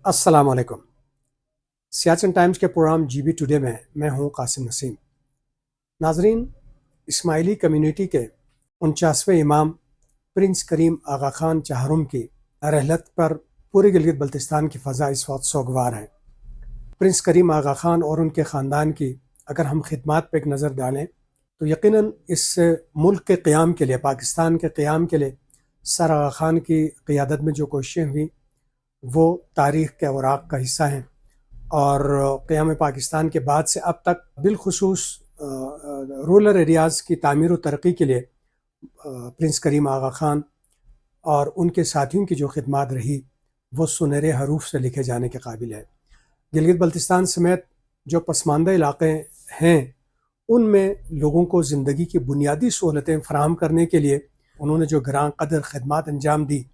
अस्सलाम वालेकुम। सियाचिन टाइम्स के प्रोग्राम जीबी टुडे में मैं हूं कासिम नसीम। नाजरीन, इस्माइली कम्युनिटी के 49वें इमाम प्रिंस करीम आगा खान चाहरुम की रहलत पर पूरे गिलगित बल्तिस्तान की फ़ज़ा इस वक्त सोगवार है। प्रिंस करीम आगा खान और उनके ख़ानदान की अगर हम खिदमात पर एक नज़र डालें तो यकीनन इस मुल्क के क़याम के लिए, पाकिस्तान के क़याम के लिए सर आगा खान की क़ियादत में जो कोशिशें हुई वो तारीख़ के अवराक़ का हिस्सा हैं। और क़याम पाकिस्तान के बाद से अब तक बिलखुसूस रूरल एरियाज़ की तामीर और तरक्की के लिए प्रिंस करीम आगा खान और उनके साथियों की जो खिदमात रही वो सुनहरे हरूफ से लिखे जाने के काबिल है। गिलगित बल्तिस्तान समेत जो पसमानदा इलाक़े हैं उनमें लोगों को ज़िंदगी की बुनियादी सहूलतें फ़राहम करने के लिए उन्होंने जो ग्रां कदर खिदमात अंजाम दी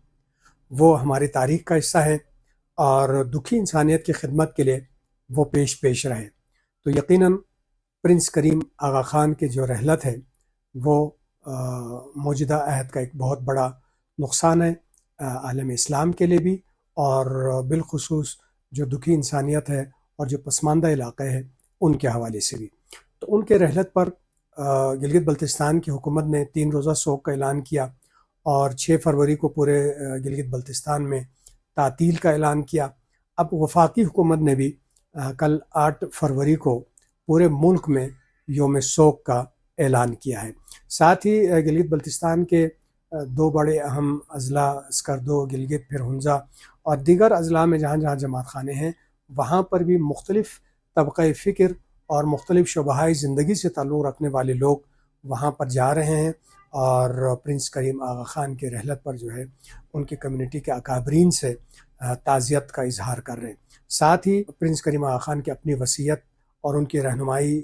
वो हमारी तारीख़ का हिस्सा है और दुखी इंसानियत की खिदमत के लिए वो पेश रहे। तो यकीनन प्रिंस करीम आगा खान की जो रहलत है वो मौजूदा अहद का एक बहुत बड़ा नुकसान है आलम इस्लाम के लिए भी, और बिलखुसूस जो दुखी इंसानियत है और जो पसमानदा इलाक़े हैं उनके हवाले से भी। तो उनके रहलत पर गिलगित बल्तिस्तान की हुकूमत ने 3 रोज़ा सोग का ऐलान किया और 6 फरवरी को पूरे गिलगित बल्तिस्तान में तातील का ऐलान किया। अब वफाकी हुकूमत ने भी कल 8 फरवरी को पूरे मुल्क में योम सोग का ऐलान किया है। साथ ही गिलगित बल्तिस्तान के 2 बड़े अहम अज़ला स्कर्दो, गिलगित, फिर हुंज़ा और दीगर अज़ला में जहाँ जहाँ जमात खाने हैं वहाँ पर भी मुख्तलिफ़ तबक़े फ़िक्र और मुख्तलिफ़ शोबाहाई ज़िंदगी से ताल्लुक़ रखने वाले लोग वहाँ पर जा रहे हैं और प्रिंस करीम आगा खान की रहलत पर जो है उनकी कम्युनिटी के अकाबरीन से ताज़ियत का इजहार कर रहे हैं। साथ ही प्रिंस करीम आगा खान की अपनी वसीयत और उनकी रहनुमाई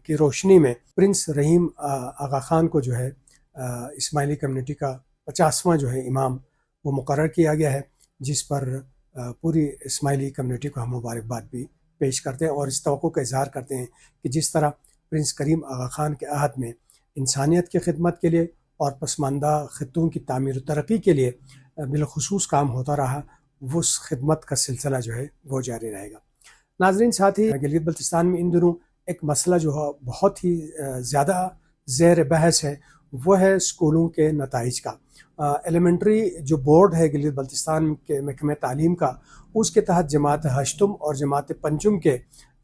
की रोशनी में प्रिंस रहीम आगा खान को जो है इस्माइली कम्युनिटी का 50वां जो है इमाम वो मुकर्रर किया गया है, जिस पर पूरी इस्माइली कम्युनिटी को हम मुबारकबाद भी पेश करते हैं और इस तवक्को का इजहार करते हैं कि जिस तरह प्रिंस करीम आगा खान के अहद में इंसानियत की खिदमत के लिए और पसमानदा खित्तों की तामीर और तरक्की के लिए बिलखुसूस काम होता रहा, वो उस खिदमत का सिलसिला जो है वो जारी रहेगा। नाज़रीन, साथ ही गिलगित बल्तिस्तान में इन दिनों एक मसला जो है बहुत ही ज़्यादा ज़ेर बहस है, वो है स्कूलों के नताइज का। एलिमेंट्री जो बोर्ड है गिलगित बल्तिस्तान के महकमे तालीम का, उसके तहत जमात हश्तम और जमात पंचम के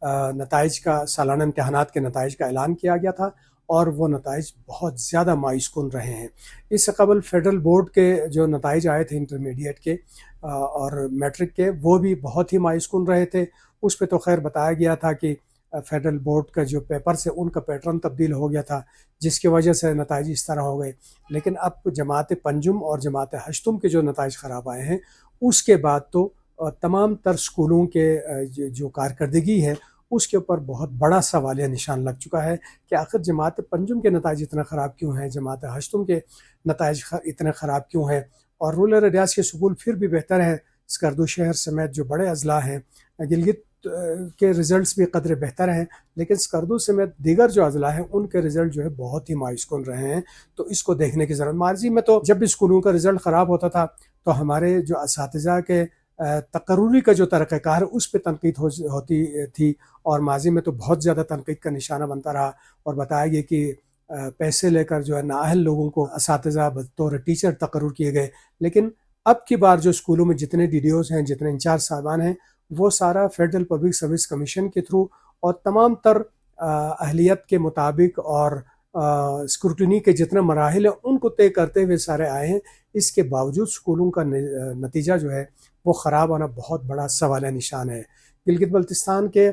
नताइज का, सालाना इम्तहानात के नताइज का ऐलान किया गया था और वो नताइज बहुत ज़्यादा मायूस कुन रहे हैं। इससे कबल फेडरल बोर्ड के जो नताइज आए थे इंटरमीडिएट के और मैट्रिक के, वो भी बहुत ही मायूस कुन रहे थे। उस पर तो खैर बताया गया था कि फेडरल बोर्ड का जो पेपर्स है उनका पैटर्न तब्दील हो गया था, जिसकी वजह से नताइज इस तरह हो गए। लेकिन अब जमात पंजुम और जमात हश्तम के जो नताइज ख़राब आए हैं उसके बाद तो तमाम तर स्कूलों के जो कारकर्दगी है उसके ऊपर बहुत बड़ा सवालिया निशान लग चुका है कि आखिर जमात पंजुम के नताइज इतना ख़राब क्यों हैं, जमात हश्तम के नताइज इतने ख़राब क्यों हैं, और रूरल एरियाज़ के स्कूल फिर भी बेहतर हैं। स्कर्दू शहर समेत जो बड़े अजला हैं, गिलगित के रिज़ल्ट्स भी कदरे बेहतर हैं, लेकिन स्कर्दू समेत दीगर जो अजला हैं उनके रिज़ल्ट जो है बहुत ही मायूस कुन रहे हैं। तो इसको देखने की ज़रूरत। माजी में तो जब भी स्कूलों का रिज़ल्ट ख़राब होता था तो हमारे जो असातिज़ा के तकर्रुरी का जो तरीक़ाकार है उस पर तनकीद होती थी, और माजी में तो बहुत ज़्यादा तनकीद का निशाना बनता रहा और बताया गया कि पैसे लेकर जो है नाअहल लोगों को असातिज़ा बतौर टीचर तकर्रुर किए गए। लेकिन अब की बार जो स्कूलों में जितने डीडीओज़ हैं, जितने इंचार्ज साहबान हैं, वो सारा फेडरल पब्लिक सर्विस कमीशन के थ्रू और तमाम तर अहलियत के मुताबिक और स्क्रूटनी के जितने मराहिल हैं उनको तय करते हुए सारे आए हैं। इसके बावजूद स्कूलों का नतीजा जो है वो ख़राब होना बहुत बड़ा सवालिया निशान है। गिलगित बल्तिस्तान के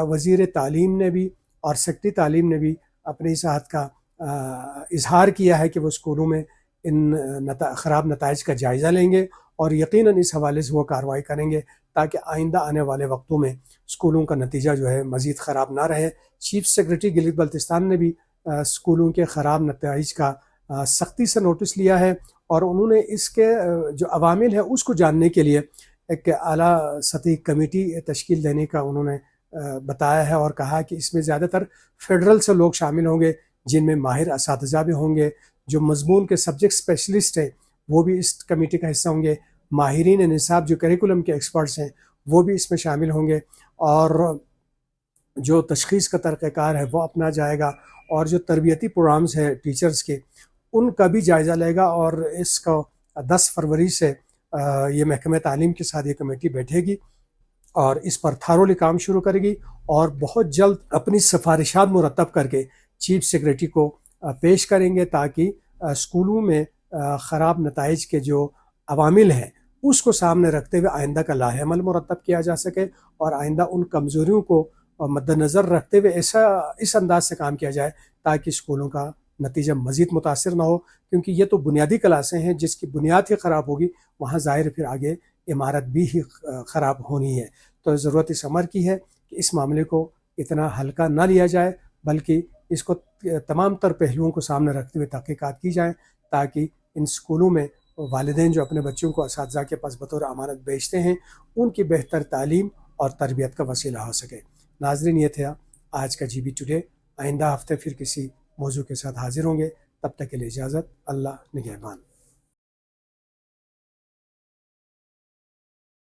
वज़ीर तालीम ने भी और सेक्रेटरी तालीम ने भी अपनी इस आहत का इजहार किया है कि वो स्कूलों में इन ख़राब नताइज का जायज़ा लेंगे और यकीनन इस हवाले से वो कार्रवाई करेंगे ताकि आइंदा आने वाले वक्तों में स्कूलों का नतीजा जो है मज़ीद ख़राब ना रहे। चीफ सेक्रेटरी गिलगित बल्तिस्तान ने भी स्कूलों के ख़राब नताइज का सख्ती से नोटिस लिया है और उन्होंने इसके जो अवामिल है उसको जानने के लिए एक आला सतही कमेटी तश्कील देने का उन्होंने बताया है और कहा कि इसमें ज़्यादातर फेडरल से लोग शामिल होंगे, जिनमें माहिर असातिज़ा भी होंगे, जो मज़मून के सब्जेक्ट स्पेशलिस्ट हैं वो भी इस कमेटी का हिस्सा होंगे, माहिरीन निसाब जो करिकुलम के एक्सपर्ट्स हैं وہ بھی اس میں شامل ہوں گے، اور جو تشخیص کا طریقہ کار ہے وہ اپنا جائے گا، اور جو تربیتی پروگرامز ہیں ٹیچرز کے ان کا بھی جائزہ لے گا، اور اس کو 10 فروری سے یہ محکمہ تعلیم کے ساتھ یہ کمیٹی بیٹھے گی اور اس پر تھارولی کام شروع کرے گی، اور بہت جلد اپنی سفارشات مرتب کر کے چیف سیکریٹری کو پیش کریں گے، تاکہ اسکولوں میں خراب نتائج کے جو عوامل ہیں اس کو سامنے رکھتے ہوئے آئندہ کا لاہ عمل مرتب کیا جا سکے، اور آئندہ ان کمزوریوں کو مد نظر رکھتے ہوئے اس انداز سے کام کیا جائے تاکہ اسکولوں کا نتیجہ مزید متاثر نہ ہو، کیونکہ یہ تو بنیادی کلاسیں ہیں، جس کی بنیاد ہی خراب ہوگی وہاں ظاہر پھر آگے عمارت بھی ہی خراب ہونی ہے۔ تو ضرورت اس امر کی ہے کہ اس معاملے کو اتنا ہلکا نہ لیا جائے، بلکہ اس کو تمام تر پہلوؤں کو سامنے رکھتے ہوئے تحقیقات کی جائیں، تاکہ ان اسکولوں میں والدین جو اپنے بچوں کو اساتذہ کے پاس بطور امانت بھیجتے ہیں ان کی بہتر تعلیم اور تربیت کا وسیلہ ہو سکے۔ ناظرین، یہ تھا آج کا جی بی ٹوڈے۔ آئندہ ہفتے پھر کسی موضوع کے ساتھ حاضر ہوں گے، تب تک کے لیے اجازت، اللہ نگہبان۔